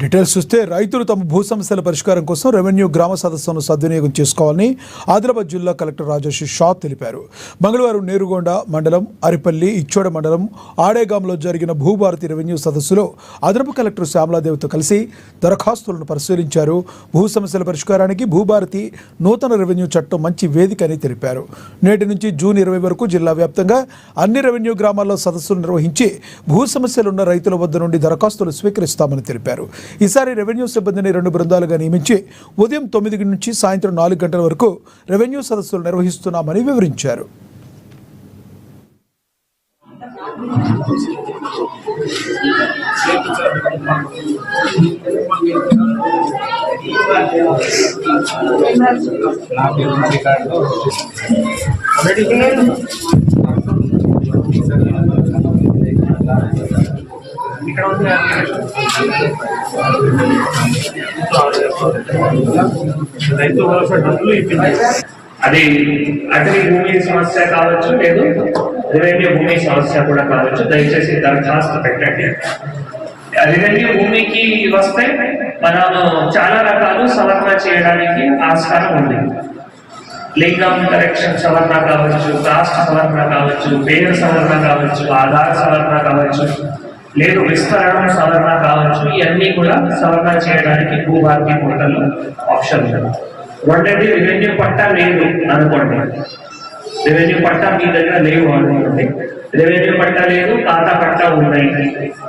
Details చూస్తే రైతులు తమ భూ సమస్యల పరిష్కారం కోసం రెవెన్యూ గ్రామ సదస్సును సద్వినియోగం చేసుకోవాలని ఆదిలాబాద్ జిల్లా కలెక్టర్ రాజేష్ షా తెలిపారు. మంగళవారం నేరుగొండ మండలం అరిపల్లి ఇచ్చోడ మండలం ఆడేగాంలో జరిగిన భూభారతి రెవెన్యూ సదస్సులో అదనపు కలెక్టర్ శ్యామలాదేవితో కలిసి దరఖాస్తులను పరిశీలించారు. భూ సమస్యల పరిష్కారానికి భూభారతి నూతన రెవెన్యూ చట్టం మంచి వేదిక అని తెలిపారు. నేటి నుంచి జూన్ 20 వరకు జిల్లా వ్యాప్తంగా అన్ని రెవెన్యూ గ్రామాల్లో సదస్సులు నిర్వహించి భూ సమస్యలున్న రైతుల వద్ద నుండి దరఖాస్తులు స్వీకరిస్తామని తెలిపారు. ఈసారి రెవెన్యూ సిబ్బందిని 2 బృందాలుగా నియమించి ఉదయం 9 నుంచి సాయంత్రం 4 గంటల వరకు రెవెన్యూ సదస్సులు నిర్వహిస్తున్నామని వివరించారు. అది అటవీ భూమి సమస్య కావచ్చు, లేదు రెవెన్యూ భూమి సమస్య కూడా కావచ్చు. దయచేసి దరఖాస్తు పెట్టండి. రెవెన్యూ భూమికి వస్తే మనం చాలా రకాలు సవరణ చేయడానికి ఆస్కారం ఉంది. లింగం కరెక్షన్ సవరణ కావచ్చు, కాస్ట్ సవరణ కావచ్చు, పేరు సవరణ కావచ్చు, ఆధార్ సవరణ కావచ్చు, లేదు విస్తరణ సవరణ కావచ్చు. ఇవన్నీ కూడా సవరణ చేయడానికి భూభారతి పోర్టల్లో ఆప్షన్ ఉంది. రెండోది రెవెన్యూ పట్టా లేదు అనుకోండి, రెవెన్యూ పట్టా మీ దగ్గర లేవు అనుకోండి. రెవెన్యూ పట్టా లేదు, ఖాతా పట్టా ఉన్నాయి.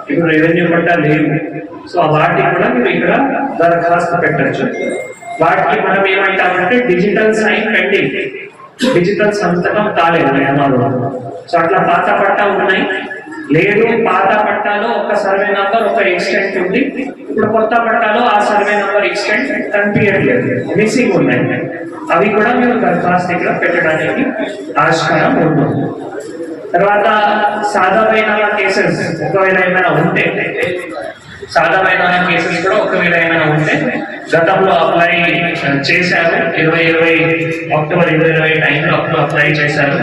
ఇప్పుడు రెవెన్యూ పట్టా లేవు, సో వాటికి కూడా మీరు ఇక్కడ దరఖాస్తు పెట్టచ్చు. వాటికి మనం ఏమంటామంటే డిజిటల్ సైన్ పెండింగ్, డిజిటల్ సంతకం కాలేదు నియమాలు. సో అట్లా పాత పట్టా ఉన్నాయి, లేదు పాత పట్టాలో ఒక సర్వే నంబర్ ఒక ఎక్స్టెంట్ ఉంది. ఇప్పుడు కొత్త పట్టాలో ఆ సర్వే నంబర్ ఎక్స్టెంట్ కనిపించట్లేదు, మిస్సింగ్ ఉన్నాయి. అవి కూడా మీరు దరఖాస్తు ఇక్కడ పెట్టడానికి ఆస్కారం ఉంటుంది. తర్వాత సాధారణ కేసెస్ ఒకవేళ ఏమైనా ఉంటే, సాధారణ కేసెస్ కూడా ఒకవేళ ఏమైనా ఉంటే గతంలో అప్లై చేశారు, 2020 అక్టోబర్ 2020 టైంలో అప్లై చేశారు.